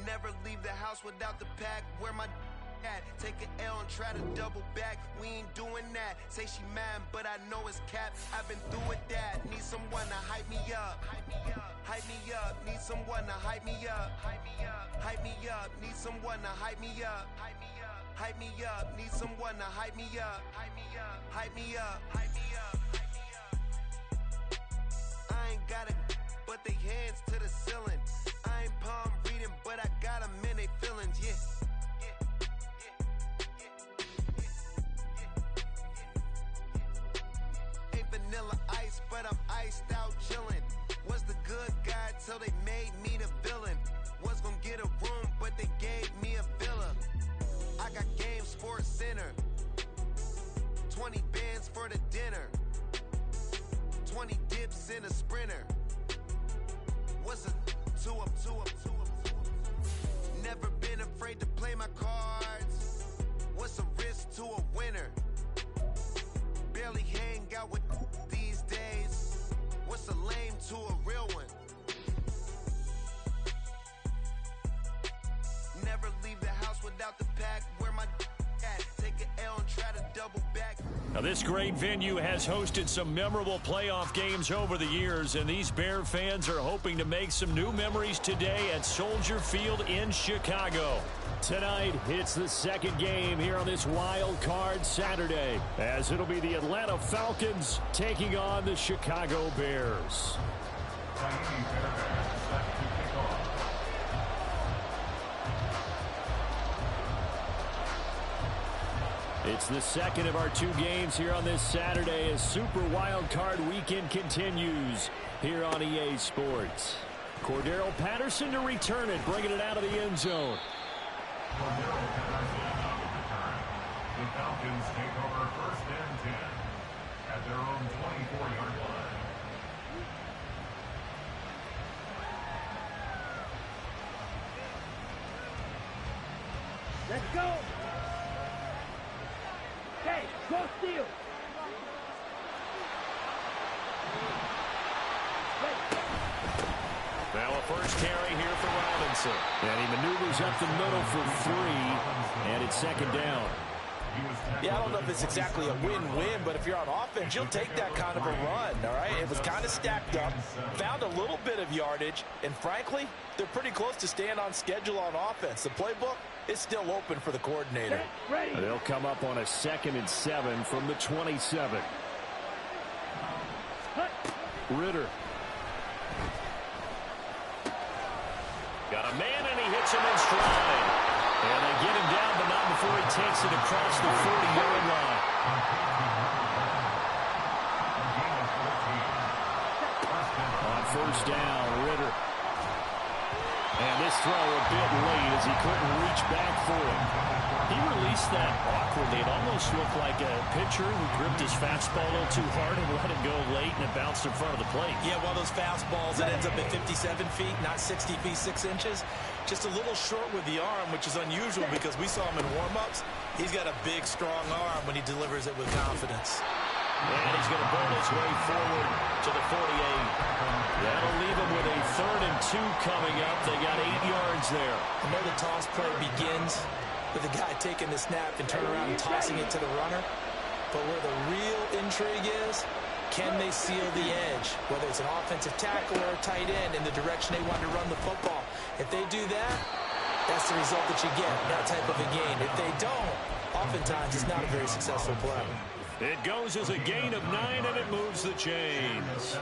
Never leave the house without the pack. Where my at? Take an L and try to double back. We ain't doing that. Say she mad, but I know it's cap. I've been through with that. Need someone to hype me up. Hype me up. Hype me up. Need someone to hype me up. Hype me up. Hype me up. Need someone to hype me up. Hype me up. Hype me up. Need someone to hype me up. Hype me up. Hype me up. Hype me up. Hype me up. I ain't got it, but they hands to the ceiling. I ain't palm reading, but I got them in they feelings. Yeah. Vanilla ice, but I'm iced out chillin'. Was the good guy till they made me the villain. Was gonna get a room, but they gave me a villa. I got game Sports Center. 20 bands for the dinner. 20 dips in a sprinter. What's a 2 up, 2 up, 2 up, 2 up? Never been afraid to play my cards. What's a risk to a winner? Barely hang out with these days. What's a lame to a real one? Never leave the house without the pack. Where my at? Take an L and try to double back. Now, this great venue has hosted some memorable playoff games over the years, and these Bear fans are hoping to make some new memories today at Soldier Field in Chicago. Tonight, it's the second game here on this Wild Card Saturday, as it'll be the Atlanta Falcons taking on the Chicago Bears. It's the second of our two games here on this Saturday as Super Wild Card Weekend continues here on EA Sports. Cordero Patterson to return it, bringing it out of the end zone. The Falcons take over 1st and 10 at their own 24-yard line. Let's go! Okay, go steal! Now a first carry here for Robinson. And he maneuvers up the middle for 3, and it's second down. Yeah, I don't know if it's exactly a win-win, but if you're on offense, you'll take that kind of a run, all right? It was kind of stacked up, found a little bit of yardage, and frankly, they're pretty close to staying on schedule on offense. The playbook is still open for the coordinator. They'll come up on a 2nd and 7 from the 27. Ritter. Got a man, and he hits him in stride. And they get him down, but not before he takes it across the 40-yard line. On first down, Ritter. And this throw a bit late as he couldn't reach back for it. He released that awkwardly. It almost looked like a pitcher who gripped his fastball a little too hard and let it go late, and it bounced in front of the plate. Yeah, one of those fastballs that ends up at 57 feet, not 60 feet, 6 inches. Just a little short with the arm, which is unusual because we saw him in warm-ups. He's got a big, strong arm when he delivers it with confidence. And he's going to bowl his way forward to the 48. That'll leave him with a 3rd and 2 coming up. They got 8 yards there. I know the toss play begins with the guy taking the snap and turn around and tossing it to the runner. But where the real intrigue is, can they seal the edge, whether it's an offensive tackle or a tight end, in the direction they want to run the football? If they do that, that's the result that you get, that type of a game. If they don't, oftentimes it's not a very successful play. It goes as a gain of 9, and it moves the chains.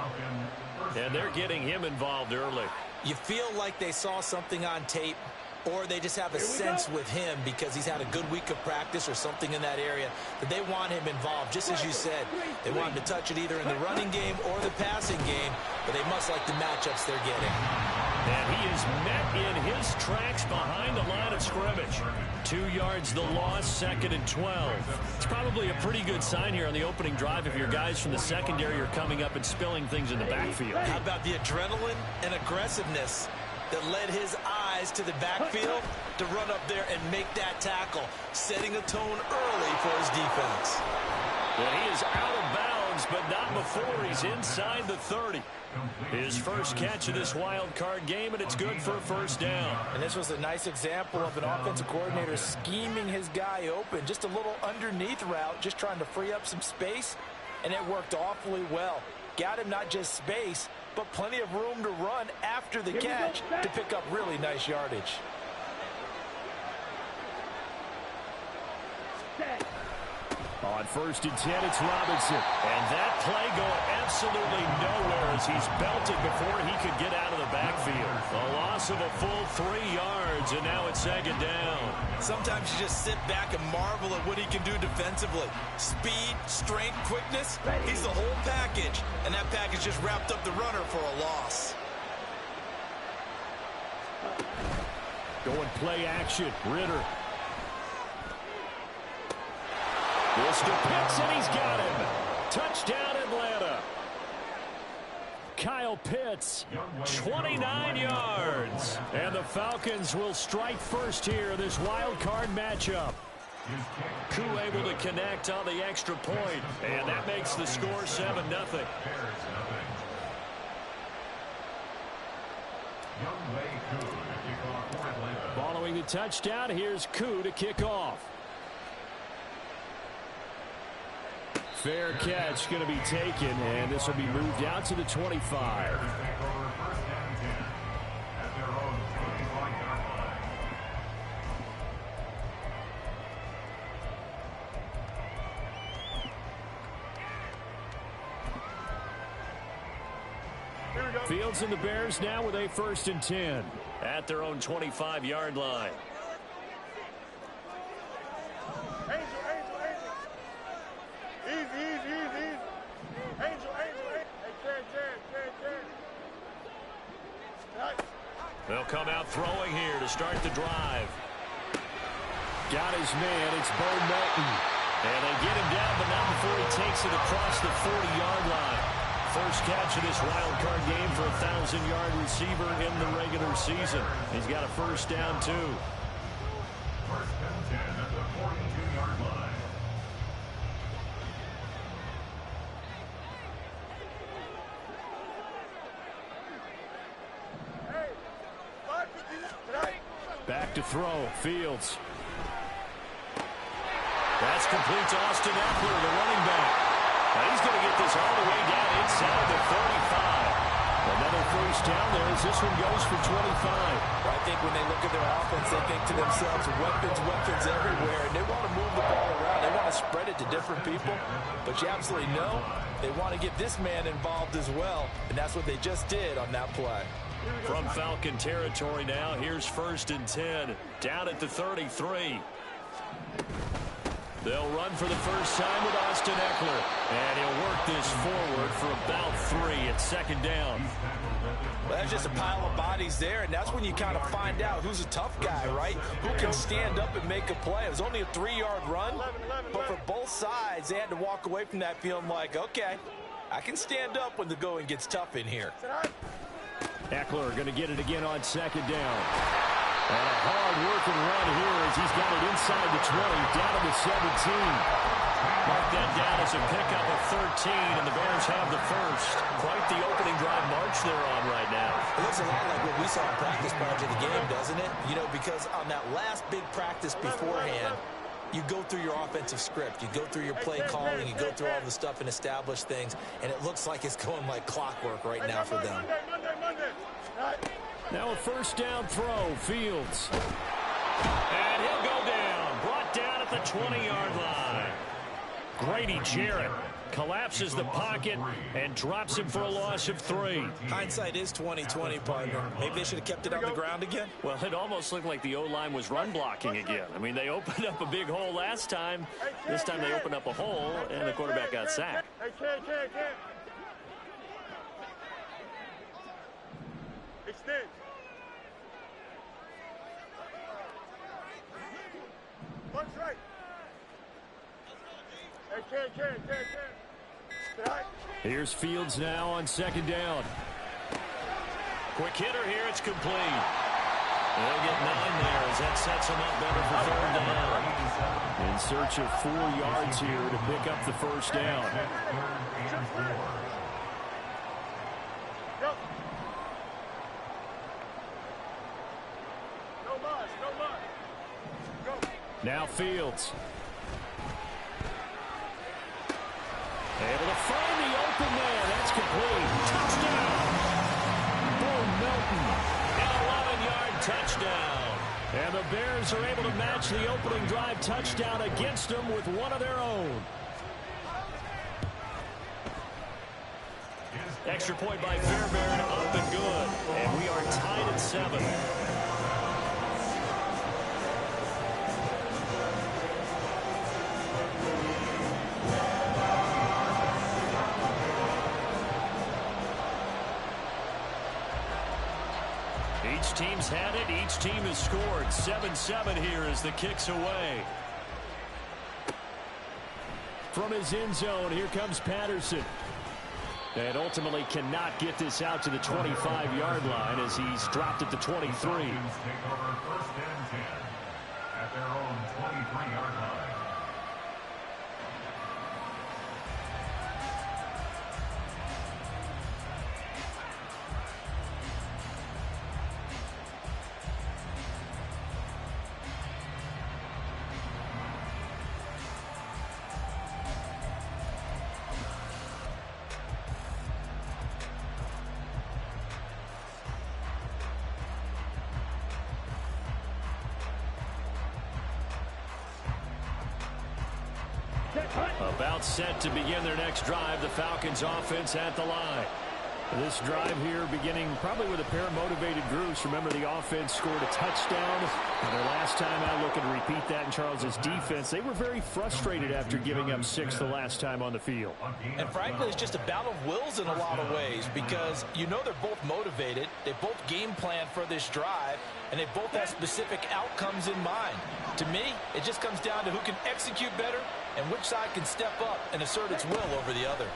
And they're getting him involved early. You feel like they saw something on tape, or they just have a sense with him because he's had a good week of practice or something in that area that they want him involved. Just as you said, they want him to touch it either in the running game or the passing game, but they must like the matchups they're getting. And he is met in his tracks behind the line of scrimmage. 2 yards the loss, 2nd and 12. It's probably a pretty good sign here on the opening drive if your guys from the secondary are coming up and spilling things in the backfield. How about the adrenaline and aggressiveness that led his eyes to the backfield to run up there and make that tackle, setting a tone early for his defense. And he is out of bounds downs, but not before he's inside the 30. His first catch of this wild card game, and it's good for a first down. And this was a nice example of an offensive coordinator scheming his guy open. Just a little underneath route, just trying to free up some space, and it worked awfully well. Got him not just space, but plenty of room to run after the catch to pick up really nice yardage. On 1st and 10, it's Robinson. And that play going absolutely nowhere as he's belted before he could get out of the backfield. A loss of a full 3 yards, and now it's 2nd down. Sometimes you just sit back and marvel at what he can do defensively. Speed, strength, quickness, he's the whole package. And that package just wrapped up the runner for a loss. Going play action, Ritter. This to Pitts, and he's got him. Touchdown, Atlanta. Kyle Pitts, 29 yards. And the Falcons will strike first here in this wild card matchup. Koo able to connect on the extra point, and that makes the score 7-0. Following the touchdown, here's Koo to kick off. Fair catch going to be taken, and this will be moved out to the 25. Fields and the Bears now with a 1st and 10 at their own 25-yard line. They'll come out throwing here to start the drive. Got his man. It's Bo Melton. And they get him down, but not before he takes it across the 40-yard line. First catch of this wild card game for a 1,000-yard receiver in the regular season. He's got a first down, too. 1st and 10 at the 42-yard line. Back to throw. Fields. That's complete to Austin Eckler, the running back. Now he's going to get this all the way down inside the 35. Another first down there as this one goes for 25. I think when they look at their offense, they think to themselves, weapons everywhere, and they want to move the ball around. They want to spread it to different people, but you absolutely know they want to get this man involved as well, and that's what they just did on that play. From Falcon territory now, here's 1st and 10, down at the 33. They'll run for the first time with Austin Eckler, and he'll work this forward for about 3 at 2nd down. Well, that's just a pile of bodies there, and that's when you kind of find out who's a tough guy, right? Who can stand up and make a play. It was only a 3-yard run, but for both sides, they had to walk away from that feeling like, okay, I can stand up when the going gets tough in here. Eckler going to get it again on 2nd down. And a hard-working run here as he's got it inside the 20, down to the 17. Mark that down as a pickup of 13, and the Bears have the first. Quite the opening drive march they're on right now. It looks a lot like what we saw in practice prior to the game, doesn't it? You know, because on that last big practice beforehand, you go through your offensive script, you go through your play calling, you go through all the stuff and establish things, and it looks like it's going like clockwork right now for them. Now a first down throw, Fields. And he'll go down, brought down at the 20-yard line. Grady Jarrett collapses the pocket and drops him for a loss of 3. Hindsight is 20/20, partner. Maybe they should have kept it on the ground again. Well, it almost looked like the O-line was run blocking again. I mean, they opened up a big hole last time. This time they opened up a hole, and the quarterback got sacked. Extend. One strike. Here's Fields now on 2nd down. Quick hitter here, it's complete. They'll get 9 there as that sets them up better for third down. In search of 4 yards here to pick up the first down. Now Fields. Able to find the open man. That's complete. Touchdown. Bo Melton. An 11-yard touchdown. And the Bears are able to match the opening drive touchdown against them with one of their own. Extra point by Fairbairn, up and good. And we are tied at 7. Each team's had it. Each team has scored. 7-7 here as the kick's away. From his end zone, here comes Patterson. And ultimately cannot get this out to the 25-yard line as he's dropped at the 23. Take over first and 10 at their own 23-yard line. About set to begin their next drive, the Falcons offense at the line. This drive here beginning probably with a pair of motivated groups. Remember, the offense scored a touchdown. And their last time out, looking to repeat that in Charles's defense. They were very frustrated after giving up 6 the last time on the field. And frankly, it's just a battle of wills in a lot of ways because you know they're both motivated. They both game plan for this drive, and they both have specific outcomes in mind. To me, it just comes down to who can execute better and which side can step up and assert its will over the other.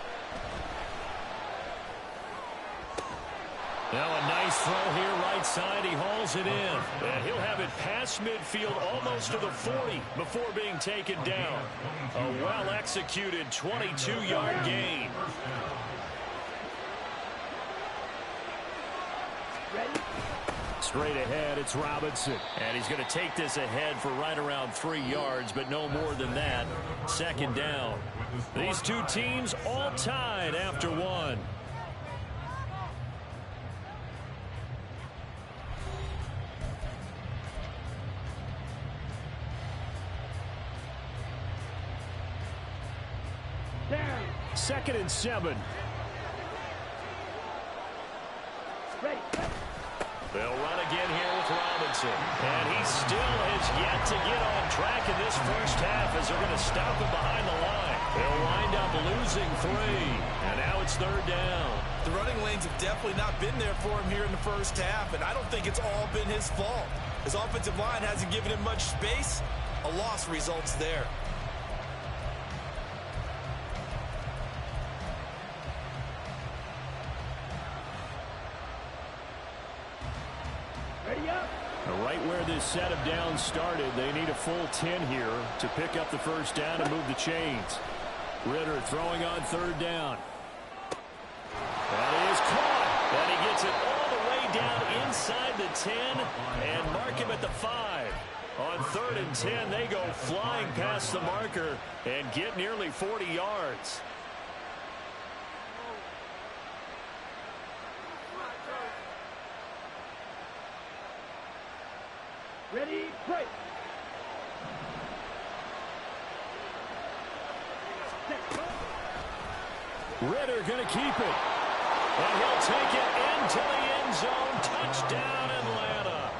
Now a nice throw here right side. He hauls it in. And he'll have it past midfield almost to the 40 before being taken down. A well-executed 22-yard gain. Straight ahead, it's Robinson. And he's going to take this ahead for right around 3 yards, but no more than that. Second down. These two teams all tied after 1. Second and 7. They'll run again here with Robinson. And he still has yet to get on track in this first half as they're going to stop him behind the line. They'll wind up losing 3. And now it's third down. The running lanes have definitely not been there for him here in the first half, and I don't think it's all been his fault. His offensive line hasn't given him much space. A loss results there. Right where this set of downs started, they need a full 10 here to pick up the first down and move the chains. Ritter throwing on third down. That is caught. And he gets it all the way down inside the 10 and mark him at the 5. On third and 10, they go flying past the marker and get nearly 40 yards. Ready, break. Ritter going to keep it. And he'll take it into the end zone. Touchdown, Atlanta.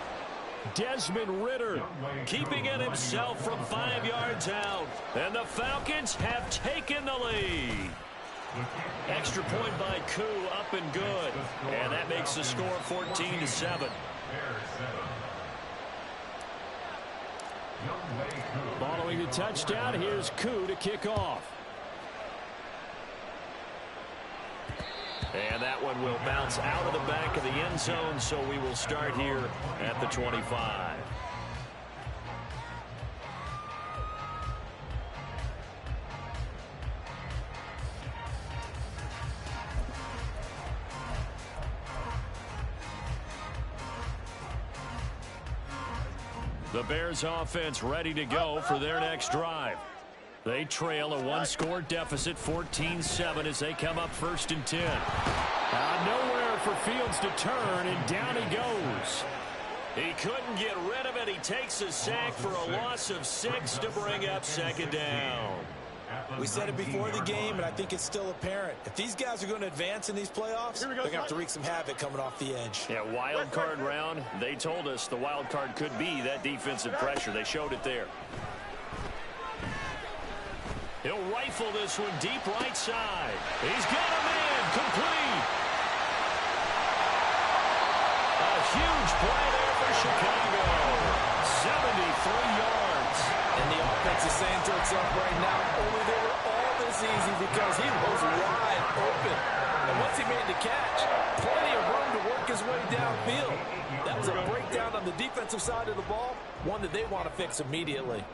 Desmond Ritter keeping it himself from 5 yards out. And the Falcons have taken the lead. Extra point by Koo, up and good. And that makes the score 14-7. Following the touchdown, here's Koo to kick off. And that one will bounce out of the back of the end zone, so we will start here at the 25. The Bears offense ready to go for their next drive. They trail a one-score deficit, 14-7, as they come up 1st and 10. Nowhere for Fields to turn, and down he goes. He couldn't get rid of it. He takes a sack for a loss of 6 to bring up 2nd down. We said it before the game, and I think it's still apparent. If these guys are going to advance in these playoffs, they're going to have to wreak some havoc coming off the edge. Yeah, wild card round. They told us the wild card could be that defensive pressure. They showed it there. He'll rifle this one deep right side. He's got a man complete. A huge play there for Chicago. 73 yards. And the offense is saying to itself right now, only they were all this easy because he was wide open. And once he made the catch, plenty of room to work his way downfield. That was a breakdown on the defensive side of the ball, one that they want to fix immediately.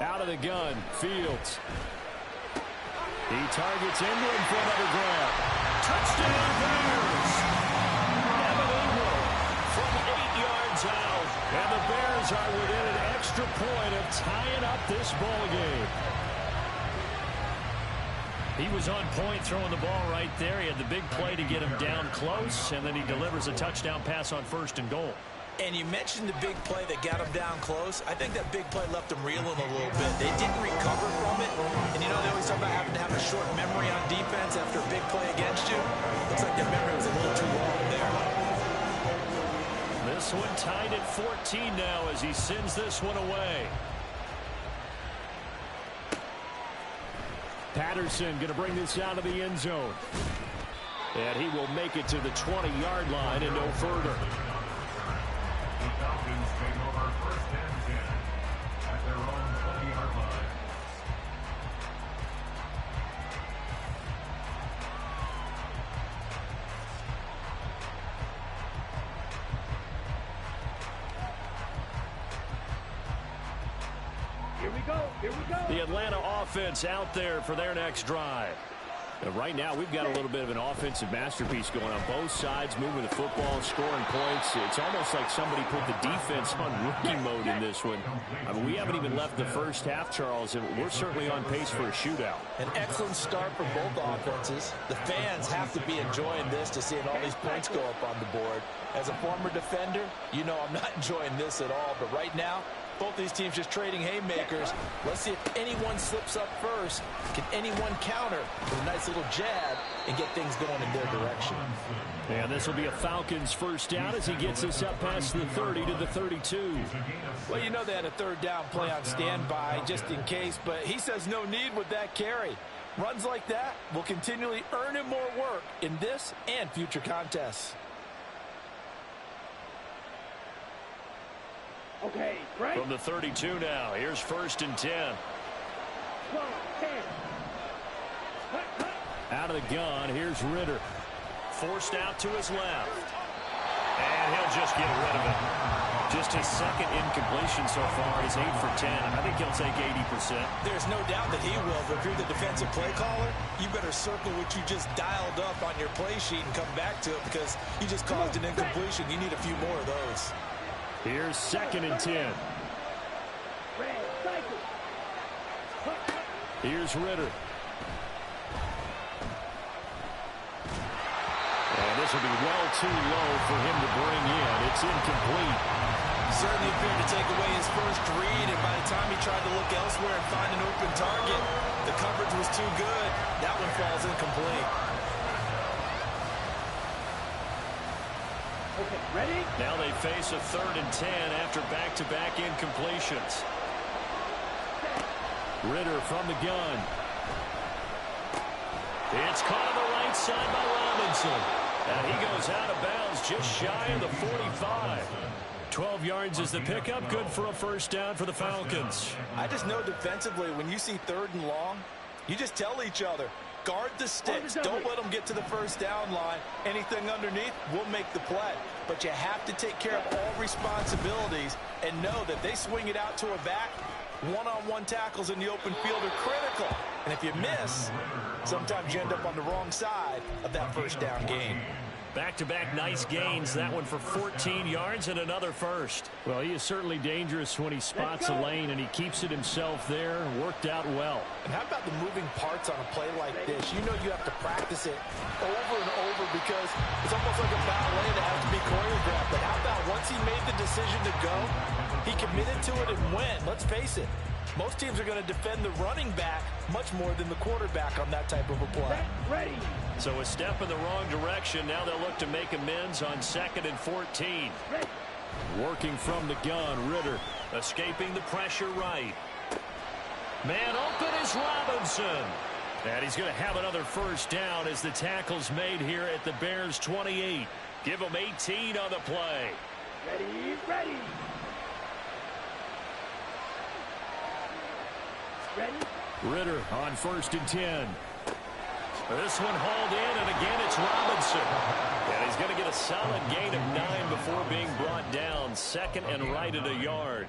Out of the gun, Fields. He targets Ingram for another grab. Touchdown, Bears! Evan Ingram from 8 yards out. And the Bears are within an extra point of tying up this ball game. He was on point throwing the ball right there. He had the big play to get him down close, and then he delivers a touchdown pass on 1st and goal. And you mentioned the big play that got him down close. I think that big play left him reeling a little bit. They didn't recover from it. And, you know, they always talk about having to have a short memory on defense after a big play against you. Looks like their memory was a little too long there. This one tied at 14 now as he sends this one away. Patterson going to bring this out of the end zone. And he will make it to the 20-yard line and no further. The Falcons take over 1st and 10 at their own 20-yard line. Here we go. Here we go. The Atlanta offense out there for their next drive. And right now, we've got a little bit of an offensive masterpiece going on both sides, moving the football, scoring points. It's almost like somebody put the defense on rookie mode in this one. I mean, we haven't even left the first half, Charles, and we're certainly on pace for a shootout. An excellent start for both offenses. The fans have to be enjoying this to seeing all these points go up on the board. As a former defender, you know I'm not enjoying this at all. But right now, both these teams just trading haymakers. Let's see if anyone slips up first. Can anyone counter with a nice little jab and get things going in their direction? And this will be a Falcons first down as he gets us up past the 30 to the 32. Well, you know they had a 3rd down play on standby just in case, but he says no need with that carry. Runs like that will continually earn him more work in this and future contests. Okay, right. From the 32 now, here's 1st and 10. 12, 10. Out of the gun, here's Ritter. Forced out to his left. And he'll just get rid of it. Just his 2nd incompletion so far. He's 8 for 10. I think he'll take 80%. There's no doubt that he will, but if you're the defensive play caller, you better circle what you just dialed up on your play sheet and come back to it because you just caused an incompletion. You need a few more of those. Here's 2nd and 10. Here's Ritter. And this will be well too low for him to bring in. It's incomplete. Certainly appeared to take away his first read, and by the time he tried to look elsewhere and find an open target, the coverage was too good. That one falls incomplete. Okay, ready? Now they face a 3rd and 10 after back-to-back incompletions. Ritter from the gun. It's caught on the right side by Robinson. And he goes out of bounds just shy of the 45. 12 yards is the pickup. Good for a first down for the Falcons. I just know defensively, when you see 3rd and long, you just tell each other, guard the sticks. Don't let them get to the first down line. Anything underneath will make the play. But you have to take care of all responsibilities and know that they swing it out to a back. One-on-one tackles in the open field are critical. And if you miss, sometimes you end up on the wrong side of that first down game. Back-to-back nice gains. That one for 14 yards and another first. Well, he is certainly dangerous when he spots a lane, and he keeps it himself there. Worked out well. And how about the moving parts on a play like this? You know you have to practice it over and over because it's almost like a ballet that has to be choreographed. But how about once he made the decision to go, he committed to it and went. Let's face it. Most teams are going to defend the running back much more than the quarterback on that type of a play. Ready. So a step in the wrong direction. Now they'll look to make amends on 2nd and 14. Ready. Working from the gun, Ritter escaping the pressure right. Man open is Robinson. And he's going to have another first down as the tackle's made here at the Bears' 28. Give him 18 on the play. Ready, ready. Ready. Ritter on 1st and 10. This one hauled in, and again it's Robinson. And he's going to get a solid gain of 9 before being brought down. 2nd and right at a yard.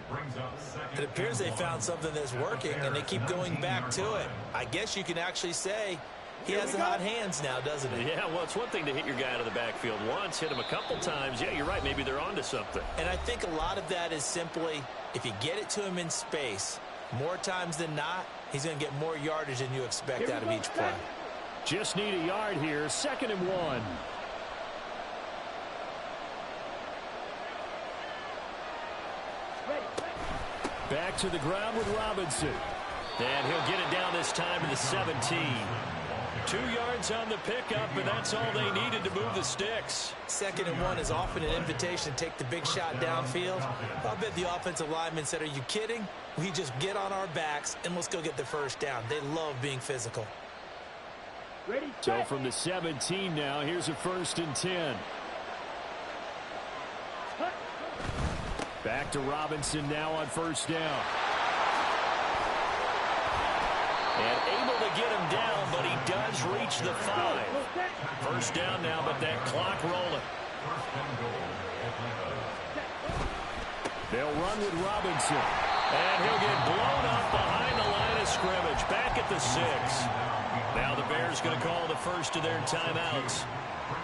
It appears they found something that's working, and they keep going back to it. I guess you can actually say he has the hot hands now, doesn't he? Yeah, well, it's one thing to hit your guy out of the backfield once, hit him a couple times. Yeah, you're right. Maybe they're onto something. And I think a lot of that is simply if you get it to him in space, more times than not, he's going to get more yardage than you expect out of each play. Just need a yard here. 2nd and 1. Back to the ground with Robinson. And he'll get it down this time to the 17. 2 yards on the pickup, and that's all they needed to move the sticks. 2nd and 1 is often an invitation to take the big shot downfield. I bet the offensive lineman said, are you kidding? We just get on our backs and let's go get the first down. They love being physical. Ready. So from the 17 now, here's a 1st and 10. Back to Robinson now on 1st down. And able to get him down, but he does reach the 5. First down now, but that clock rolling. They'll run with Robinson. And he'll get blown up behind the line of scrimmage. Back at the 6. Now the Bears going to call the first of their timeouts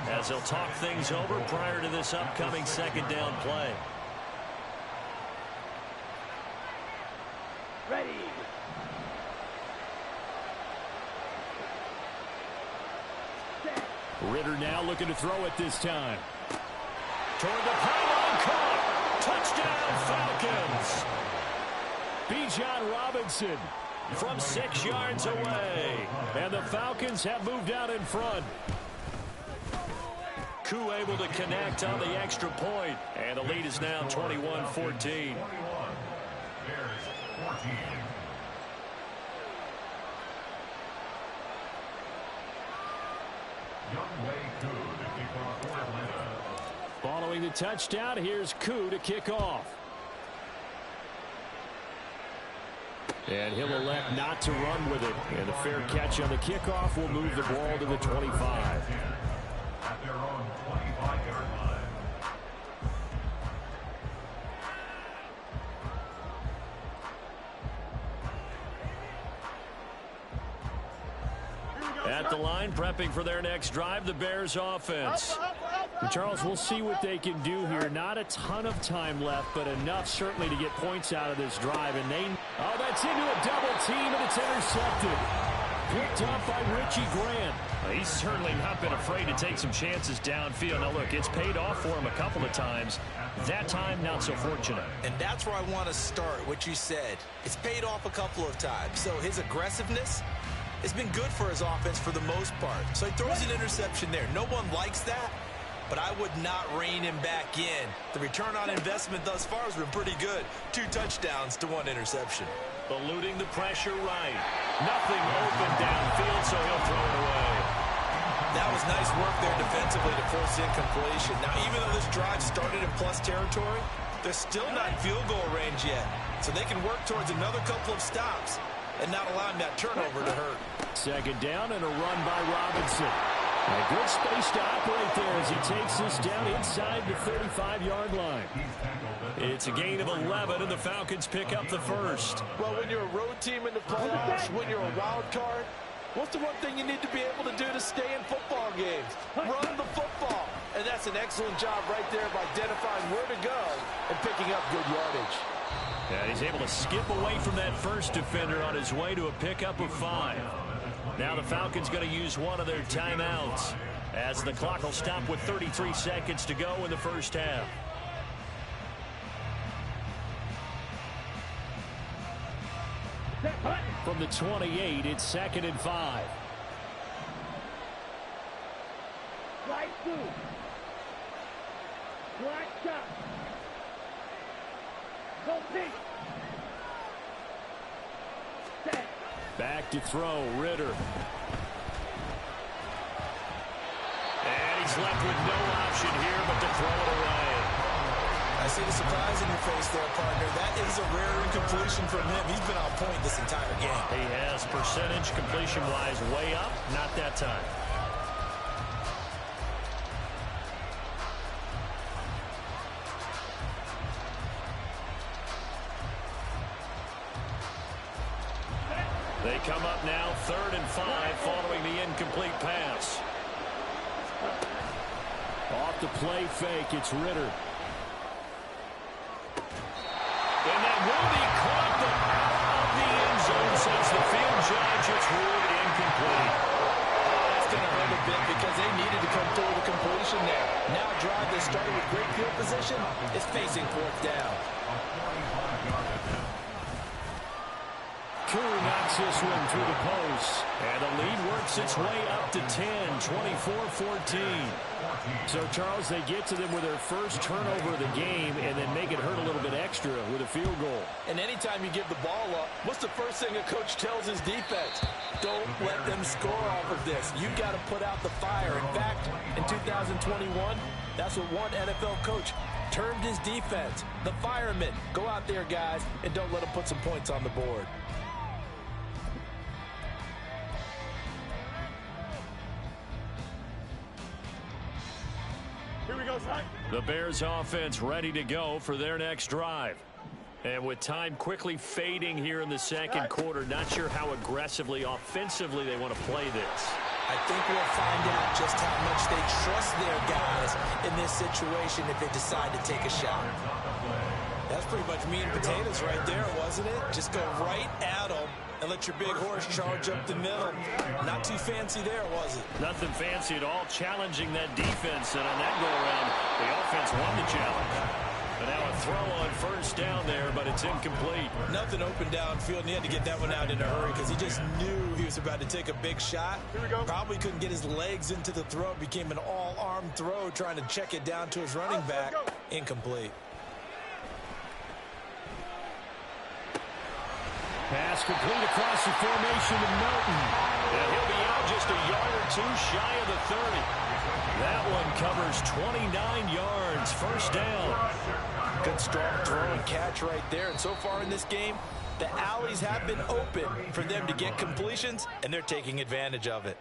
as they'll talk things over prior to this upcoming 2nd down play. Ready. Ritter now looking to throw it this time. Toward the pylon, caught. Touchdown, Falcons. Bijan Robinson from 6 yards away. And the Falcons have moved out in front. Koo able to connect on the extra point. And the lead is now 21-14. Following the touchdown, here's Koo to kick off. And he'll elect not to run with it. And the fair catch on the kickoff will move the ball to the 25. At their own 25-yard line. At the line, prepping for their next drive, the Bears offense. And Charles, we'll see what they can do here. Not a ton of time left, but enough certainly to get points out of this drive. And that's into a double team, and it's intercepted. Picked up by Richie Grant. He's certainly not been afraid to take some chances downfield. Now, look, it's paid off for him a couple of times. That time, not so fortunate. And that's where I want to start, what you said. It's paid off a couple of times. So his aggressiveness has been good for his offense for the most part. So he throws an interception there. No one likes that, but I would not rein him back in. The return on investment thus far has been pretty good. 2 touchdowns to 1 interception. Eluding the pressure right. Nothing open downfield, so he'll throw it away. That was nice work there defensively to force incompletion. Now, even though this drive started in plus territory, They're still not in field goal range yet, so they can work towards another couple of stops and not allowing that turnover to hurt. Second down and a run by Robinson. A good space to operate there as he takes this down inside the 35-yard line. It's a gain of 11, and the Falcons pick up the first. Well, when you're a road team in the playoffs, when you're a wild card, what's the one thing you need to be able to do to stay in football games? Run the football. And that's an excellent job right there of identifying where to go and picking up good yardage. Yeah, he's able to skip away from that first defender on his way to a pickup of 5. Now the Falcons going to use one of their timeouts as the clock will stop with 33 seconds to go in the first half. From the 28, it's 2nd and 5. Right through. Black shot. Go pink. Set. Back to throw, Ritter. And he's left with no option here but to throw it away. I see the surprise in your face there, partner. That is a rare incompletion from him. He's been on point this entire game. He has percentage completion-wise way up, not that time. They come up now 3rd and 5 following the incomplete pass. Off the play fake, it's Ritter. And that will be caught, but out of the end zone since the field judge. It's ruled incomplete. That's going to hurt a bit because they needed to come through with a completion there. Now a drive that started with great field position is facing 4th down. Koo knocks this one through the post. And the lead works its way up to 10, 24-14. So, Charles, they get to them with their first turnover of the game and then make it hurt a little bit extra with a field goal. And anytime you give the ball up, what's the first thing a coach tells his defense? Don't let them score off of this. You've got to put out the fire. In fact, in 2021, that's what one NFL coach termed his defense. The firemen. Go out there, guys, and don't let them put some points on the board. The Bears offense ready to go for their next drive. And with time quickly fading here in the second quarter, not sure how aggressively, offensively they want to play this. I think we'll find out just how much they trust their guys in this situation if they decide to take a shot. That's pretty much meat and potatoes right there, wasn't it? Just go right at them and let your big horse charge up the middle. Not too fancy there, was it? Nothing fancy at all, challenging that defense. And on that go-around, the offense won the challenge. And now a throw on first down there, but it's incomplete. Nothing open downfield, and he had to get that one out in a hurry because he just knew he was about to take a big shot. Probably couldn't get his legs into the throw. It became an all-arm throw, trying to check it down to his running back. Incomplete. Pass complete across the formation to Melton. And he'll be out just a yard or two shy of the 30. That one covers 29 yards. First down. Good strong throw and catch right there. And so far in this game, the alleys have been open for them to get completions, and they're taking advantage of it.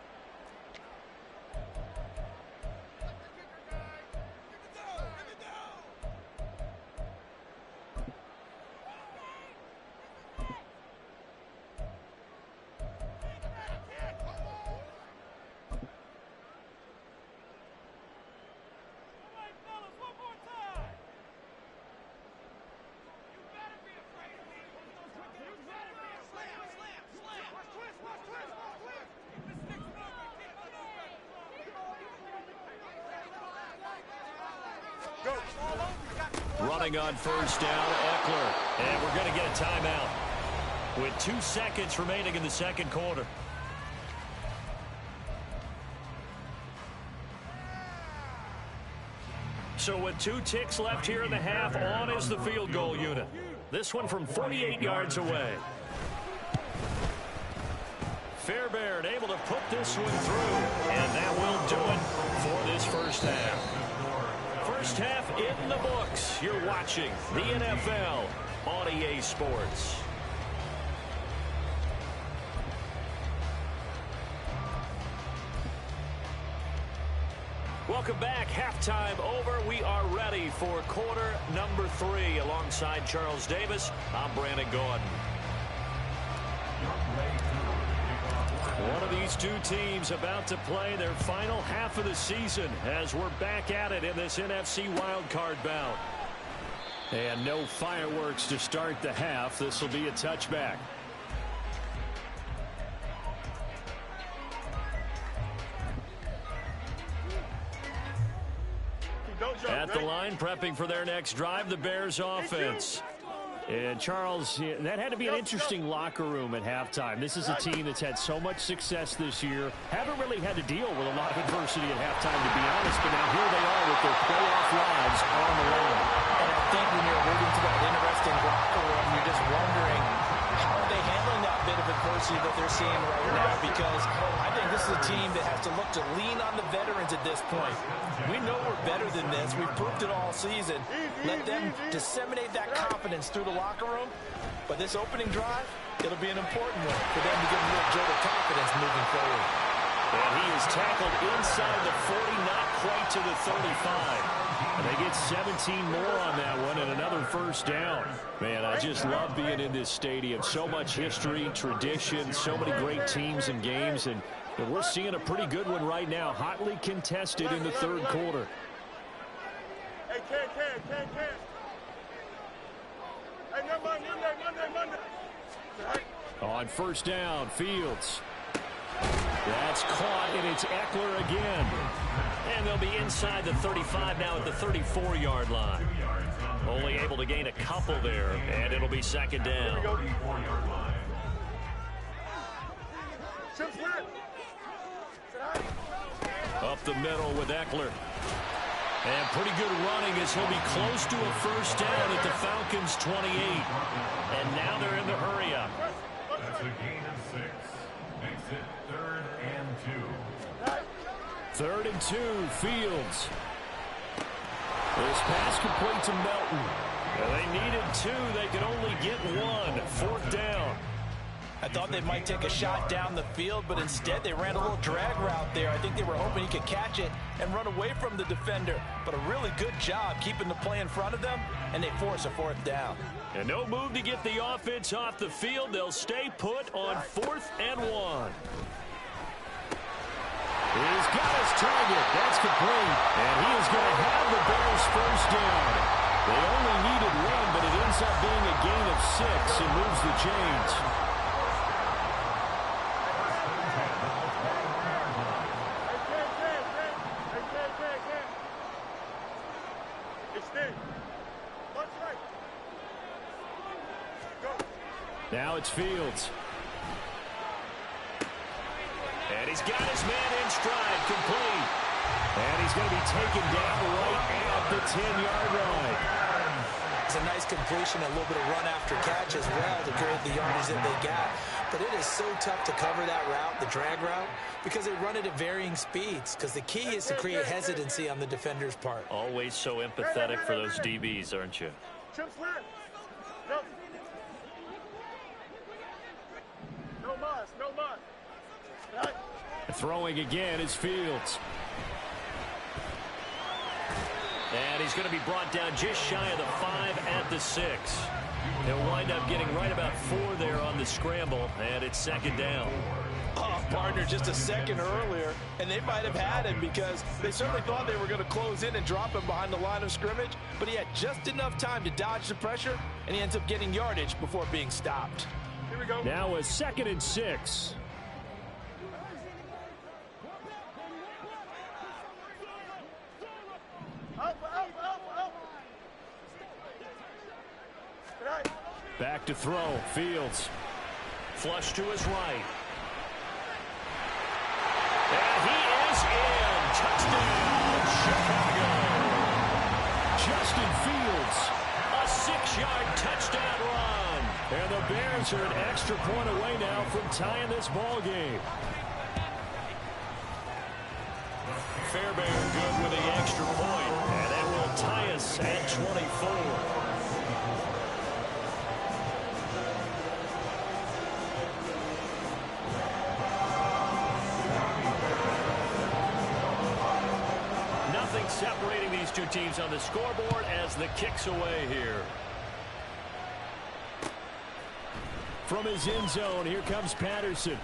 Running on first down, Eckler. And we're going to get a timeout with 2 seconds remaining in the second quarter. So with 2 ticks left here in the half, on is the field goal unit. This one from 48 yards away. Fairbairn able to put this one through, and that will do it for this first half. First half in the books. You're watching the NFL on EA Sports. Welcome back. Halftime over. We are ready for quarter number 3. Alongside Charles Davis, I'm Brandon Gordon. One of these two teams about to play their final half of the season as we're back at it in this NFC wildcard bout. And no fireworks to start the half. This will be a touchback. At the line, prepping for their next drive, the Bears offense. And Charles, that had to be an interesting locker room at halftime. This is a team that's had so much success this year. Haven't really had to deal with a lot of adversity at halftime, to be honest. But now here they are with their playoff lives on the line. And I think when you're alluding to that interesting locker room, you're just wondering how are they handling that bit of adversity that they're seeing right now, because I think this is a team that has to look to lean on the veterans at this point. We know we're better than this. We've proved it all season. Let them disseminate that confidence through the locker room. But this opening drive, it'll be an important one for them to give them a little jolt of confidence moving forward. And he is tackled inside the 40, not quite to the 35. And they get 17 more on that one and another first down. Man, I just love being in this stadium. So much history, tradition, so many great teams and games. And we're seeing a pretty good one right now, hotly contested in the third quarter. Hey, Ken. Hey, Monday. On first down, Fields. That's caught, and it's Eckler again. And they'll be inside the 35 now at the 34-yard line. Only able to gain a couple there, and it'll be second down. Up the middle with Eckler. And pretty good running as he'll be close to a first down at the Falcons 28. And now they're in the hurry-up. That's a gain of 6. Makes it 3rd and 2. 3rd and 2, Fields. This pass complete to Melton. Well, they needed 2. They could only get 1. 4th down. I thought they might take a shot down the field, but instead they ran a little drag route there. I think they were hoping he could catch it and run away from the defender. But a really good job keeping the play in front of them, and they force a 4th down. And no move to get the offense off the field. They'll stay put on 4th and 1. He's got his target. That's complete. And he is going to have the Bears first down. They only needed 1, but it ends up being a gain of 6 and moves the chains. Now it's Fields. And he's got his man in stride, complete. And he's going to be taken down right at the 10-yard line. It's a nice completion, a little bit of run after catch as well to create the yardage that they got. But it is so tough to cover that route, the drag route, because they run it at varying speeds. Because the key is to create hesitancy on the defender's part. Always so empathetic for those DBs, aren't you? No muss. Throwing again is Fields. And he's going to be brought down just shy of the 5 at the 6. He'll wind up getting right about 4 there on the scramble, and it's second down. Oh, partner, just a second earlier, and they might have had him because they certainly thought they were going to close in and drop him behind the line of scrimmage, but he had just enough time to dodge the pressure, and he ends up getting yardage before being stopped. Here we go. Now a 2nd and 6. Back to throw. Fields. Flush to his right. And he is in. Touchdown, Chicago. Justin Fields. A 6-yard touchdown run. And the Bears are an extra point away now from tying this ball game. Fairbairn good with the extra point. And that will this at 24. Nothing separating these two teams on the scoreboard as the kick's away here. From his end zone, here comes Patterson.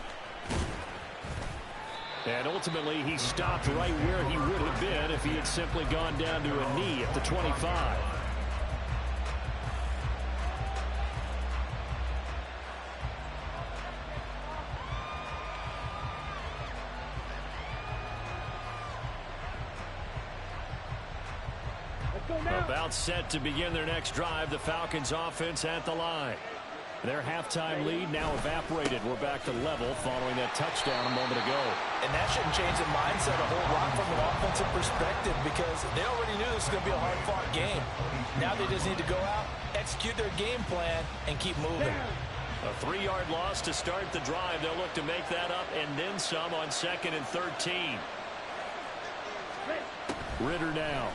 And ultimately, he stopped right where he would have been if he had simply gone down to a knee at the 25. About set to begin their next drive, the Falcons offense at the line. Their halftime lead now evaporated. We're back to level following that touchdown a moment ago. And that shouldn't change the mindset a whole lot from an offensive perspective because they already knew this was going to be a hard-fought game. Now they just need to go out, execute their game plan, and keep moving. A 3-yard loss to start the drive. They'll look to make that up and then some on 2nd and 13. Ritter now.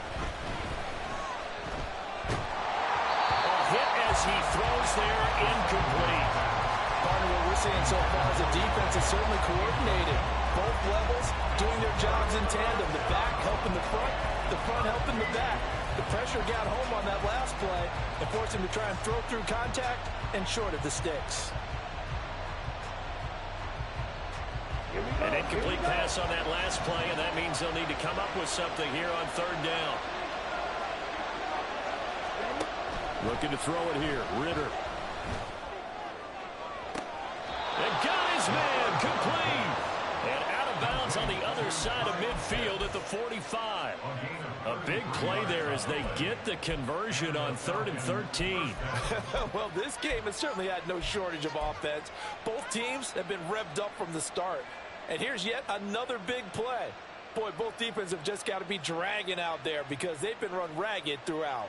Hit as he throws there, incomplete. Partner, what we're seeing so far is the defense is certainly coordinated. Both levels doing their jobs in tandem. The back helping the front helping the back. The pressure got home on that last play and forced him to try and throw through contact and short of the sticks. An incomplete pass on that last play, and that means they'll need to come up with something here on 3rd down. Looking to throw it here. Ritter. And got his man complete. And out of bounds on the other side of midfield at the 45. A big play there as they get the conversion on 3rd and 13. Well, this game has certainly had no shortage of offense. Both teams have been revved up from the start. And here's yet another big play. Boy, both defenses have just got to be dragging out there because they've been run ragged throughout.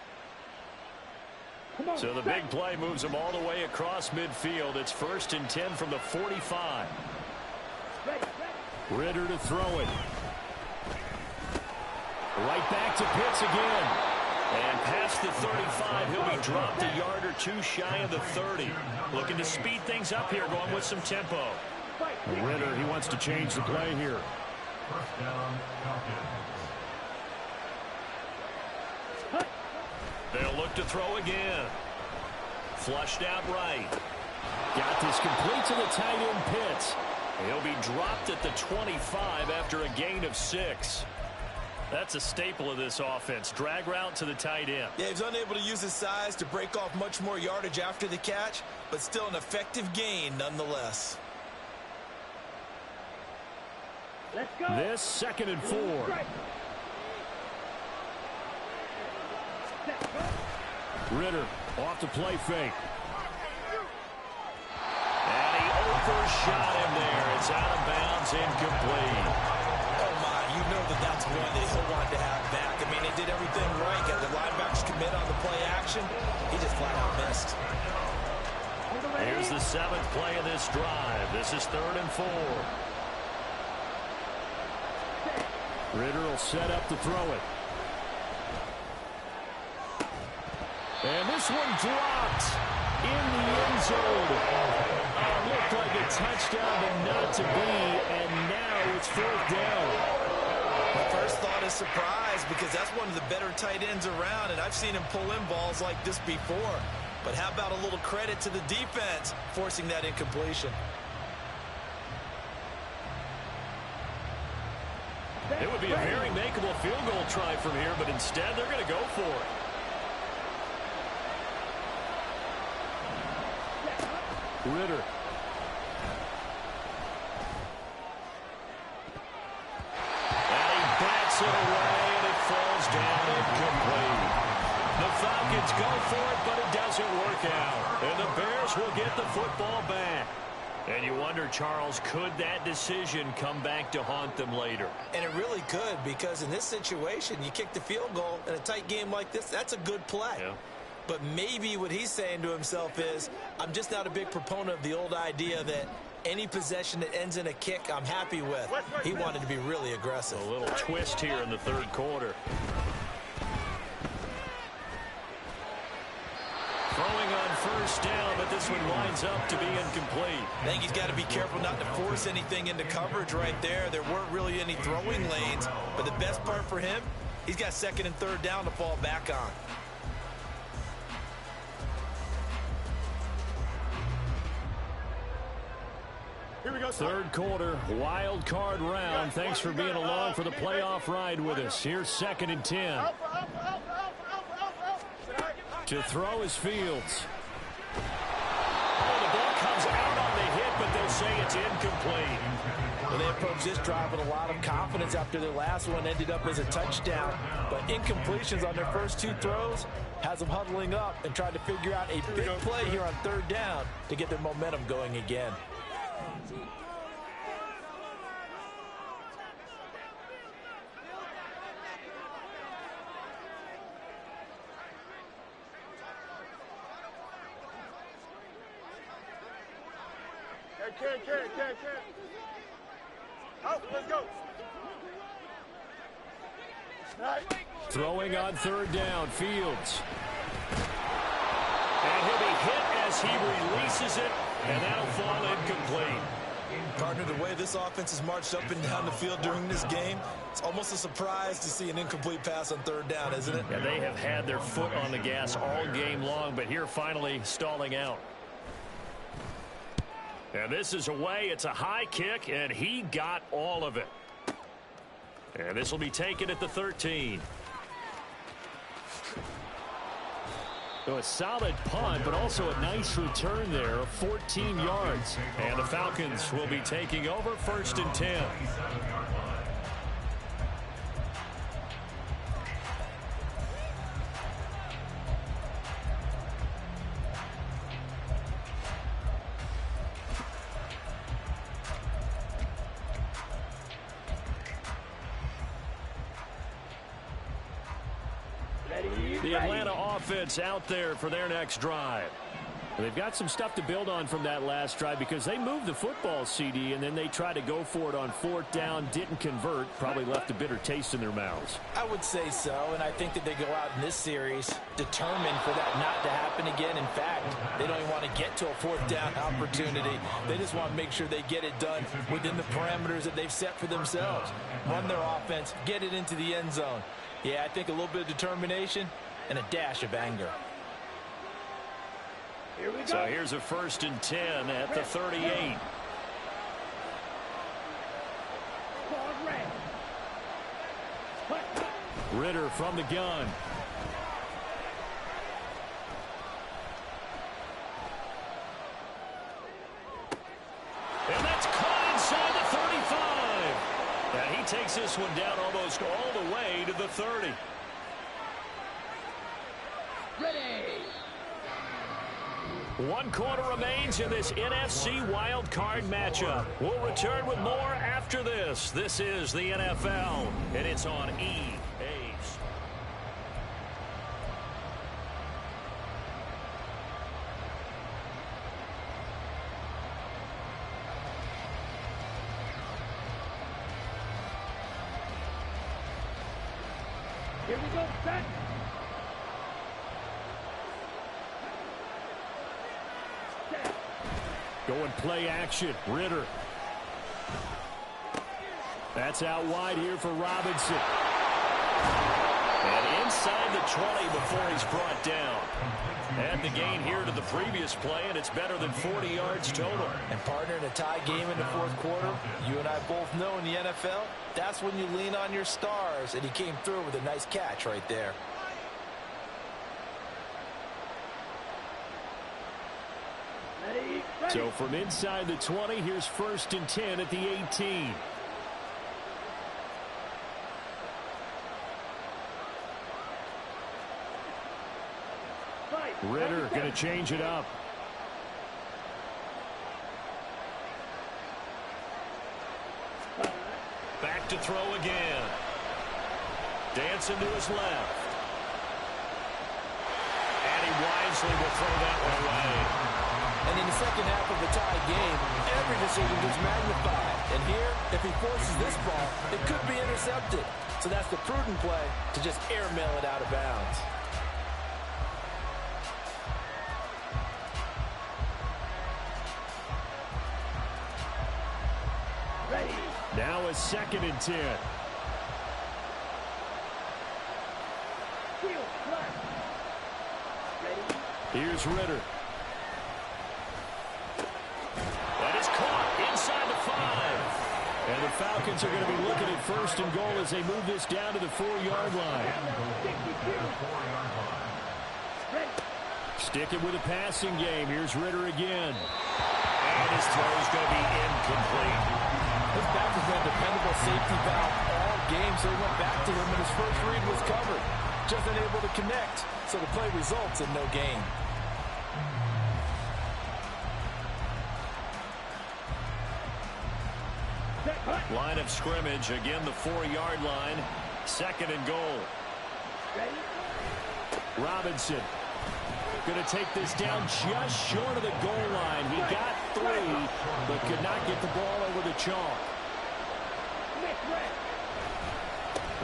So the big play moves them all the way across midfield. It's 1st and 10 from the 45. Ritter to throw it. Right back to Pitts again. And past the 35, he'll be dropped a yard or two shy of the 30. Looking to speed things up here, going with some tempo. Ritter, he wants to change the play here. 1st down, Falcons. They'll look to throw again. Flushed out right. Got this complete to the tight end Pitts. He'll be dropped at the 25 after a gain of 6. That's a staple of this offense. Drag route to the tight end. Yeah, he's unable to use his size to break off much more yardage after the catch, but still an effective gain nonetheless. Let's go. This 2nd and 4. Ritter off the play fake. And he overshot him there. It's out of bounds, incomplete. Oh, my, you know that's one that he'll want to have back. I mean, they did everything right. Got the linebackers commit on the play action. He just flat out missed. Here's the 7th play of this drive. This is 3rd and 4. Ritter will set up to throw it. And this one dropped in the end zone. Looked like a touchdown, but not to be. And now it's 4th down. My first thought is surprise because that's one of the better tight ends around, and I've seen him pull in balls like this before. But how about a little credit to the defense forcing that incompletion? It would be a very makeable field goal try from here, but instead they're going to go for it. Ritter. And he bats it away, and it falls down incomplete. The Falcons go for it, but it doesn't work out. And the Bears will get the football back. And you wonder, Charles, could that decision come back to haunt them later? And it really could, because in this situation, you kick the field goal in a tight game like this, that's a good play. Yeah. But maybe what he's saying to himself is, I'm just not a big proponent of the old idea that any possession that ends in a kick I'm happy with. He wanted to be really aggressive. A little twist here in the 3rd quarter. first down, but this one winds up to be incomplete. I think he's got to be careful not to force anything into coverage right there. There weren't really any throwing lanes, but the best part for him, he's got second and third down to fall back on. Here we go. Third quarter, wild card round. Thanks for being along for the playoff ride with us. Here's 2nd and 10. To throw is Fields. Oh, the ball comes out on the hit, but they'll say it's incomplete. Well, they approached this drive with a lot of confidence after their last one ended up as a touchdown. But incompletions on their first two throws has them huddling up and trying to figure out a big play here on third down to get their momentum going again. Can. Out, let's go. Right. Throwing on third down, Fields. And he'll be hit as he releases it, and that'll fall incomplete. Partner, the way this offense has marched up and down the field during this game, it's almost a surprise to see an incomplete pass on third down, isn't it? Yeah, they have had their foot on the gas all game long, but here finally stalling out. And this is away. It's a high kick, and he got all of it. And this will be taken at the 13. So a solid punt, but also a nice return there of 14 yards. And the Falcons will be taking over 1st and 10. The Atlanta offense out there for their next drive. They've got some stuff to build on from that last drive because they moved the football, CD, and then they tried to go for it on 4th down, didn't convert, probably left a bitter taste in their mouths. I would say so, and I think that they go out in this series determined for that not to happen again. In fact, they don't even want to get to a 4th down opportunity. They just want to make sure they get it done within the parameters that they've set for themselves. Run their offense, get it into the end zone. Yeah, I think a little bit of determination and a dash of anger. Here we go. So here's a 1st and 10 at the 38. Ritter from the gun. And that's caught inside the 35. And he takes this one down almost all the way to the 30. Ready. 1 quarter remains in this NFC wild card matchup. We'll return with more after this. This is the NFL, and it's on EA. Here we go, set. Going play action. Ritter. That's out wide here for Robinson. And inside the 20 before he's brought down. Add the gain here to the previous play, and it's better than 40 yards total. And partner, in a tie game in the 4th quarter, you and I both know in the NFL, that's when you lean on your stars, and he came through with a nice catch right there. Ready. So from inside the 20, here's 1st and 10 at the 18. Ritter going to change it up. Back to throw again. Dancing to his left. And he wisely will throw that one away. And in the second half of the tie game, every decision gets magnified. And here, if he forces this ball, it could be intercepted. So that's the prudent play to just airmail it out of bounds. Now a 2nd and 10. Here's Ritter. That is caught inside the 5. And the Falcons are going to be looking at 1st and goal as they move this down to the 4-yard line. Sticking with a passing game. Here's Ritter again. And his throw is going to be incomplete. This back has been a dependable safety valve all game, so he went back to him, and his first read was covered. Just unable to connect, so the play results in no gain. Line of scrimmage, again the 4-yard line. 2nd and goal. Robinson going to take this down just short of the goal line. He got 3, but could not get the ball over the chalk.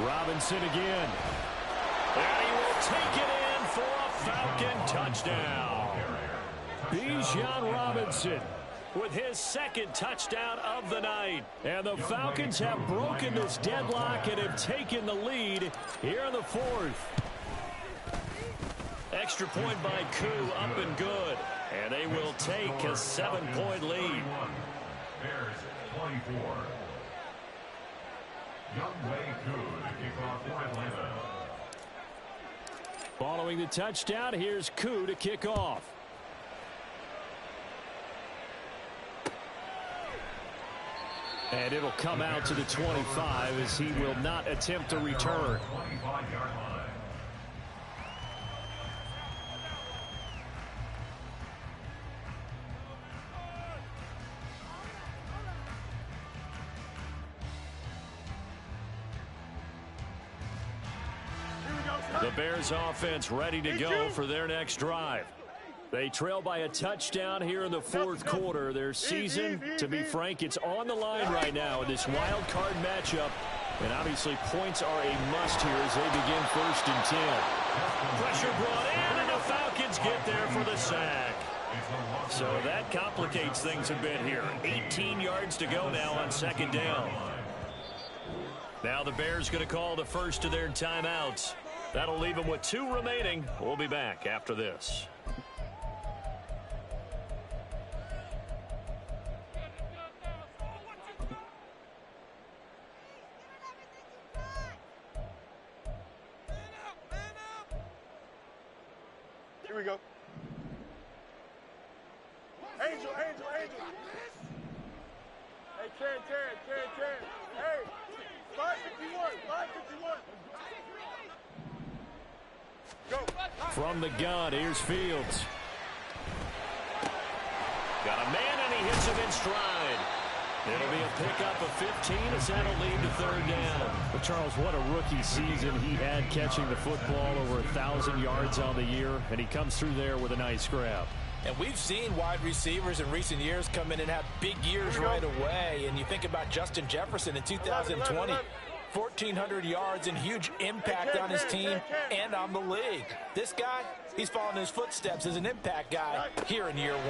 Robinson again. And he will take it in for a Falcon touchdown. Bijan Robinson with his 2nd touchdown of the night. And the Falcons have broken this deadlock and have taken the lead here in the 4th. Extra point by Koo, up and good. And they will take a 7-point lead. Bears 24. Youngway Koo to kick off for Atlanta. Following the touchdown, here's Koo to kick off. And it'll come out to the 25 as he will not attempt to return. 25-yard line. The Bears offense ready to go for their next drive. They trail by a touchdown here in the 4th quarter. Their season, to be frank, it's on the line right now in this wild card matchup. And obviously points are a must here as they begin 1st and 10. Pressure brought in, and the Falcons get there for the sack. So that complicates things a bit here. 18 yards to go now on 2nd down. Now the Bears going to call the first of their timeouts. That'll leave them with 2 remaining. We'll be back after this. Here we go. Angel. Hey, Karen. Hey, 551. Go. From the gun, here's Fields. Got a man, and he hits him in stride. It'll be a pickup of 15 as that'll lead to 3rd down. But Charles, what a rookie season he had catching the football, over 1,000 yards on the year, and he comes through there with a nice grab. And we've seen wide receivers in recent years come in and have big years right away. And you think about Justin Jefferson in 2020. 1,400 yards and huge impact on his team and on the league. This guy, he's following his footsteps as an impact guy here in year 1.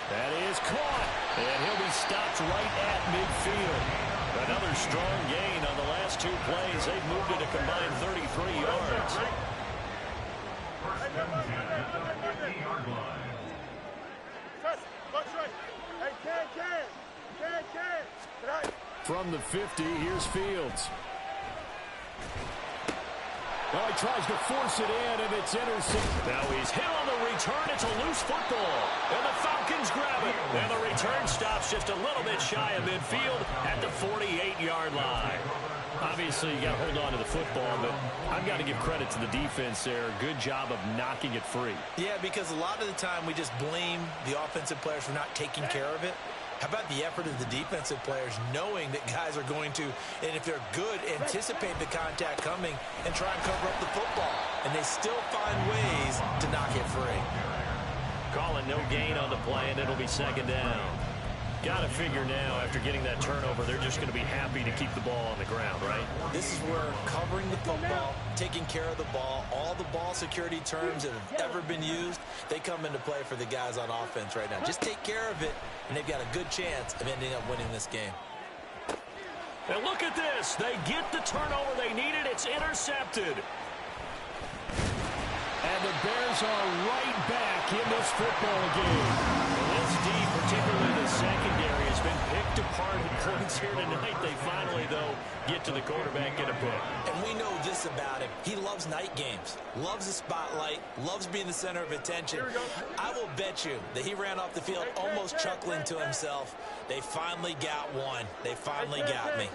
That is caught, and he'll be stopped right at midfield. Another strong gain on the last 2 plays. They've moved it a combined 33 yards. First and 10 at the 50-yard line. Hey, Ken. From the 50, here's Fields. Well, he tries to force it in, and it's intercepted. Now he's hit on the return. It's a loose football, and the Falcons grab it. And the return stops just a little bit shy of midfield at the 48-yard line. Obviously, you got to hold on to the football, but I've got to give credit to the defense there. Good job of knocking it free. Yeah, because a lot of the time we just blame the offensive players for not taking care of it. How about the effort of the defensive players knowing that guys are going to, and if they're good, anticipate the contact coming and try and cover up the football. And they still find ways to knock it free. Calling no gain on the play, and it'll be 2nd down. Got to figure now, after getting that turnover, they're just going to be happy to keep the ball on the ground, right? This is where covering the football, taking care of the ball, all the ball security terms that have ever been used, they come into play for the guys on offense right now. Just take care of it, and they've got a good chance of ending up winning this game. And look at this. They get the turnover they needed. It's intercepted. And the Bears are right back in this football game. And this D, particularly the secondary, has been picked apart in points here tonight. They finally, though, get to the quarterback in a pick. And we know this about him. He loves night games, loves the spotlight, loves being the center of attention. I will bet you that he ran off the field almost chuckling to himself. They finally got one. They finally got me.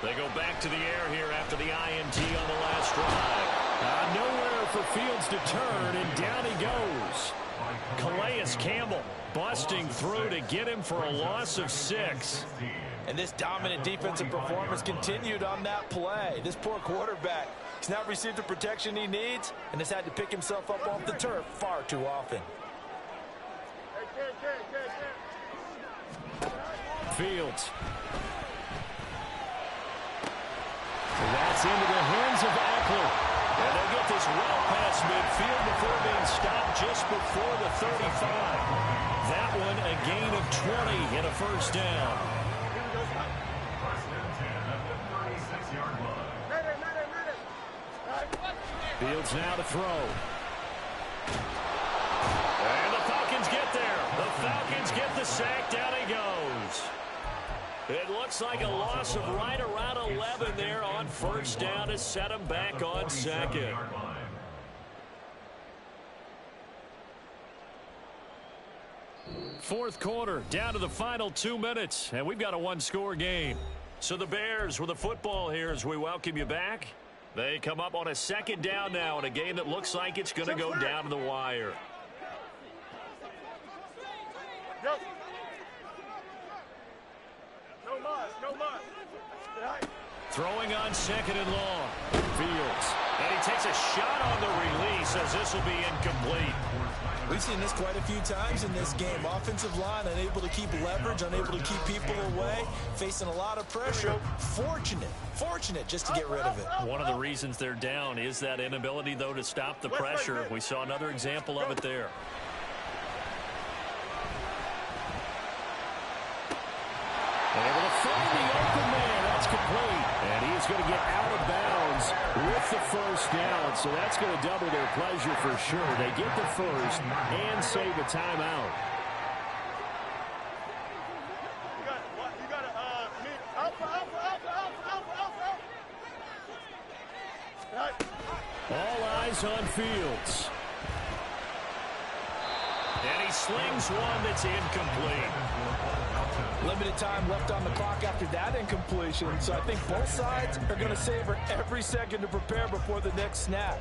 They go back to the air here after the INT on the last drive. Nowhere for Fields to turn, and down he goes. Calais Campbell busting through to get him for a loss of 6. And this dominant defensive performance continued on that play. This poor quarterback has not received the protection he needs and has had to pick himself up off the turf far too often. Fields. That's into the hands of Eckler. And they get this well past midfield before being stopped just before the 35. That one a gain of 20 and a first down. First and 10 at the 36-yard line. Fields now to throw. And the Falcons get there. The Falcons get the sack. Down he goes. It looks like a loss of right around 11 there on first down to set him back on second. Fourth quarter, down to the final 2 minutes, and we've got a one-score game. So the Bears with the football here as we welcome you back. They come up on a second down now in a game that looks like it's going to go down to the wire. Throwing on second and long. Fields. And he takes a shot on the release as this will be incomplete. We've seen this quite a few times in this game. Offensive line unable to keep leverage, unable to keep people away, facing a lot of pressure. Fortunate just to get rid of it. One of the reasons they're down is that inability, though, to stop the pressure. We saw another example of it there. Able to find the open man. That's complete. And he is going to get out of bounds with the first down. So that's going to double their pleasure for sure. They get the first and save a timeout. All eyes on Fields. And he slings one that's incomplete. Limited time left on the clock after that incompletion, so I think both sides are going to savor every second to prepare before the next snap.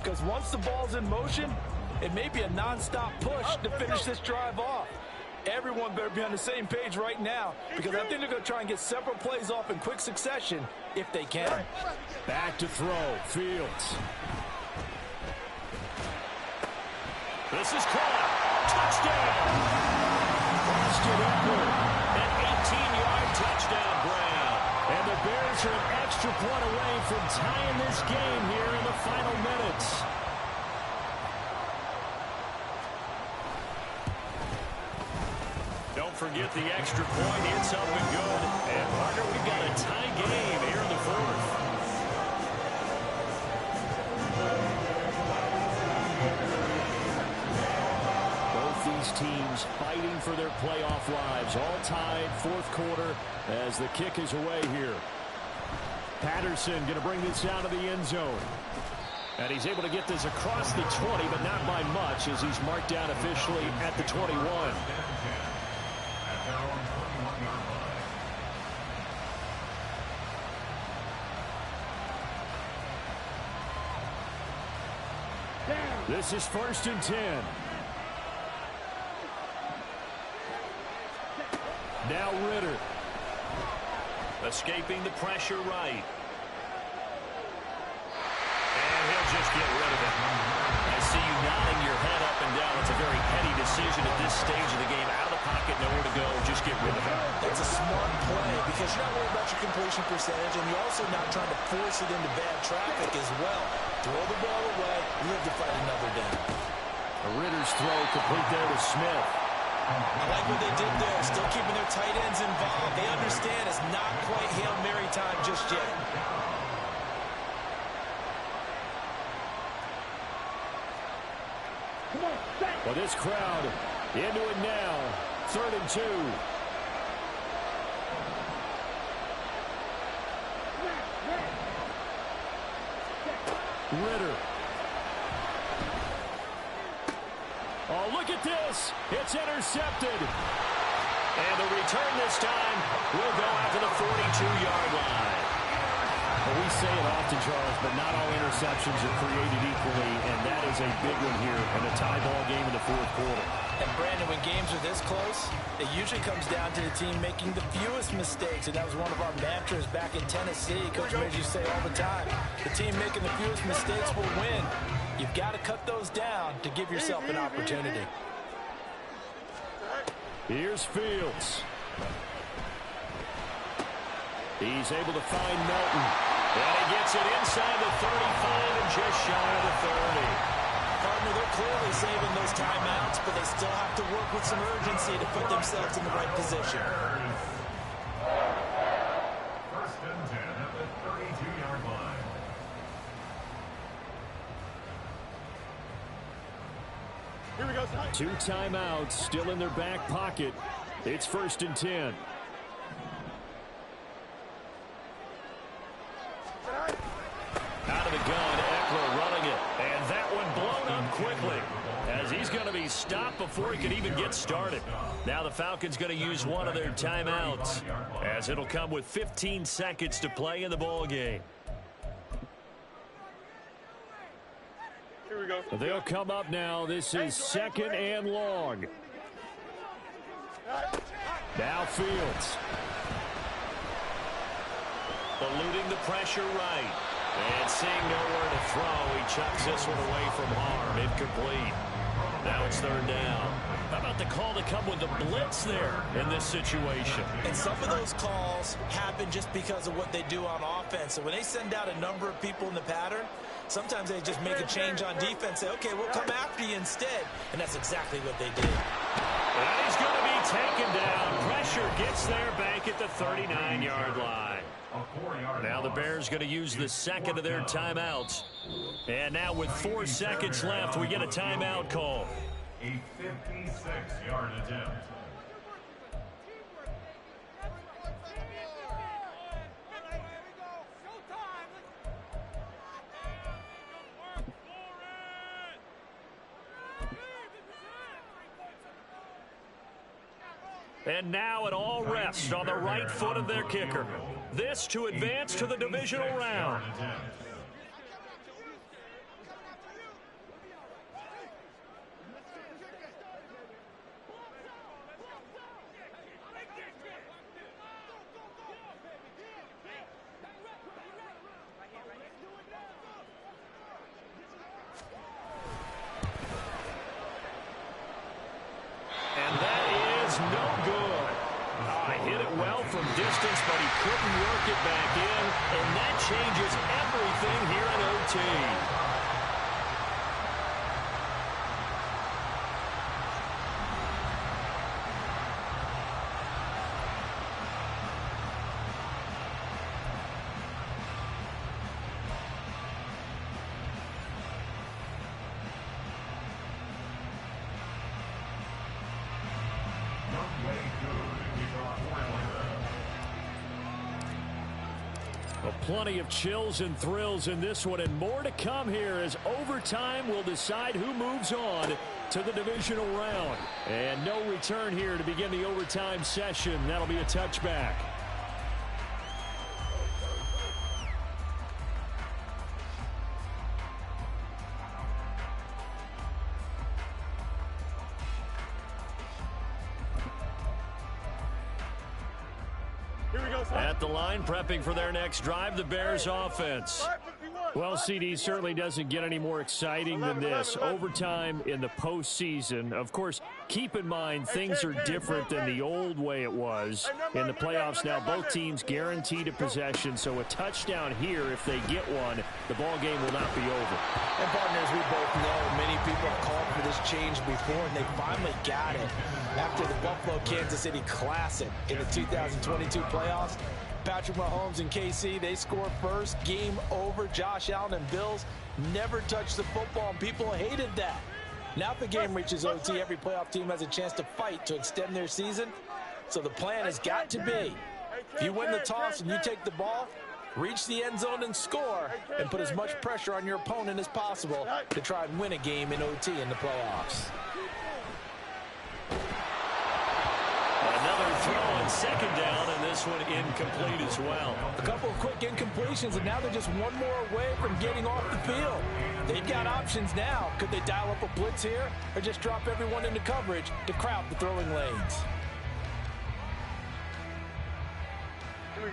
Because once the ball's in motion, it may be a non-stop push to finish this drive off. Everyone better be on the same page right now, because I think they're going to try and get several plays off in quick succession if they can. Back to throw. Fields. This is caught. Touchdown. Austin Eckler. An 18-yard touchdown grab. And the Bears are an extra point away from tying this game here in the final minutes. Don't forget the extra point. It's up and good. And, partner, we've got a tie game here in the fourth. These teams fighting for their playoff lives, all tied, fourth quarter as the kick is away here. Patterson going to bring this out of the end zone. And he's able to get this across the 20, but not by much as he's marked down officially at the 21. This is 1st and 10. Now Ritter. Escaping the pressure right. And he'll just get rid of it. As see you nodding your head up and down. It's a very heady decision at this stage of the game. Out of the pocket, nowhere to go. Just get rid of it. That's a smart play because you're not worried about your completion percentage, and you're also not trying to force it into bad traffic as well. Throw the ball away, live to fight another down. A Ritter's throw complete there to Smith. I like what they did there, still keeping their tight ends involved. They understand it's not quite Hail Mary time just yet. Come on, set. Well, this crowd into it now. 3rd and 2. Ritter. Oh, look at this. It's intercepted. And the return this time will go out to the 42-yard line. Well, we say it often, Charles, but not all interceptions are created equally, and that is a big one here in a tie ball game in the 4th quarter. And, Brandon, when games are this close, it usually comes down to the team making the fewest mistakes, and that was one of our mantras back in Tennessee. Coach made you say all the time, the team making the fewest mistakes will win. You've got to cut those down to give yourself an opportunity. Here's Fields. He's able to find Melton. And he gets it inside the 35 and just shy of the 30. Partner, they're clearly saving those timeouts, but they still have to work with some urgency to put themselves in the right position. 1st and 10 at the 32-yard line. Here we go, Ty. 2 timeouts still in their back pocket. It's 1st and 10. Out of the gun, Eckler running it. And that one blown up quickly as he's going to be stopped before he can even get started. Now the Falcons going to use one of their timeouts as it'll come with 15 seconds to play in the ball game. Here we go. They'll come up now. This is 2nd and long. Now Fields. Eluding the pressure right. And seeing nowhere to throw, he chucks this one away from harm. Incomplete. Now it's 3rd down. How about the call to come with the blitz there in this situation? And some of those calls happen just because of what they do on offense. So when they send out a number of people in the pattern, sometimes they just make a change on defense, say, okay, we'll come after you instead. And that's exactly what they did. And he's going to be taken down. Pressure gets there back at the 39-yard line. Now the Bears going to use the 2nd of their timeouts. And now with 4 seconds left, we get a timeout call. A 56-yard attempt. And now it all rests on the right foot of their kicker. This to advance to the divisional round. And that is no good. Hit it well from distance, but he couldn't work it back in, and that changes everything here in OT. Well, plenty of chills and thrills in this one, and more to come here as overtime will decide who moves on to the divisional round. And no return here to begin the overtime session. That'll be a touchback. At the line, prepping for their next drive, the Bears offense. Well, CD certainly doesn't get any more exciting than this. Overtime in the postseason. Of course, keep in mind things are different than the old way it was. In the playoffs now, both teams guaranteed a possession, so a touchdown here, if they get one, the ball game will not be over. And partners, we both know many people have called for this change before, and they finally got it. After the Buffalo-Kansas City Classic in the 2022 playoffs, Patrick Mahomes and KC, they score first. Game over. Josh Allen and Bills never touched the football, and people hated that. Now if the game reaches OT, every playoff team has a chance to fight to extend their season. So the plan has got to be, if you win the toss and you take the ball, reach the end zone and score, and put as much pressure on your opponent as possible to try and win a game in OT in the playoffs. Another throw on second down, and this one incomplete as well. A couple of quick incompletions, and now they're just one more away from getting off the field. They've got options now. Could they dial up a blitz here, or just drop everyone into coverage to crowd the throwing lanes?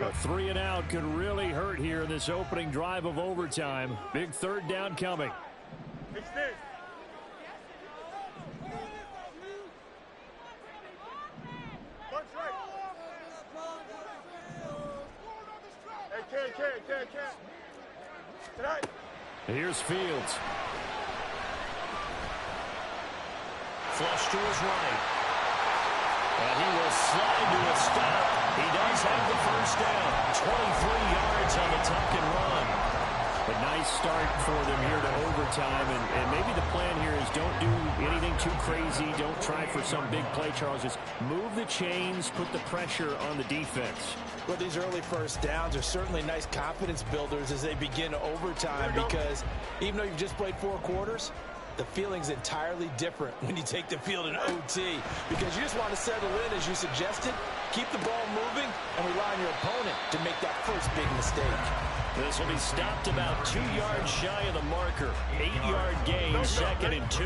A 3 and out could really hurt here in this opening drive of overtime. Big third down coming. Extend. Here's Fields. Flush to his right. And he will slide to a stop. He does have the first down. 23 yards on the tuck and run. A nice start for them here to overtime. And maybe the plan here is don't do anything too crazy. Don't try for some big play, Charles. Just move the chains, put the pressure on the defense. Well, these early first downs are certainly nice confidence builders as they begin overtime, because even though you've just played 4 quarters, the feeling's entirely different when you take the field in OT, because you just want to settle in, as you suggested, keep the ball moving, and rely on your opponent to make that first big mistake. This will be stopped about 2 yards shy of the marker. 8-yard gain, 2nd and 2.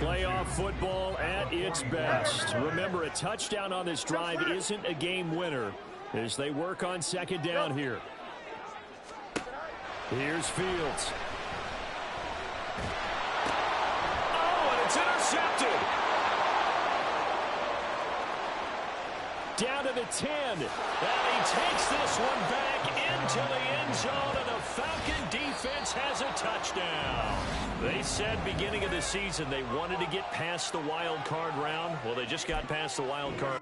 Playoff football at its best. Remember, a touchdown on this drive isn't a game winner as they work on second down here. Here's Fields. Oh, and it's intercepted. Down to the 10. And he takes this one back into the end zone, and the Falcon defense has a touchdown. They said beginning of the season they wanted to get past the wild card round. Well, they just got past the wild card.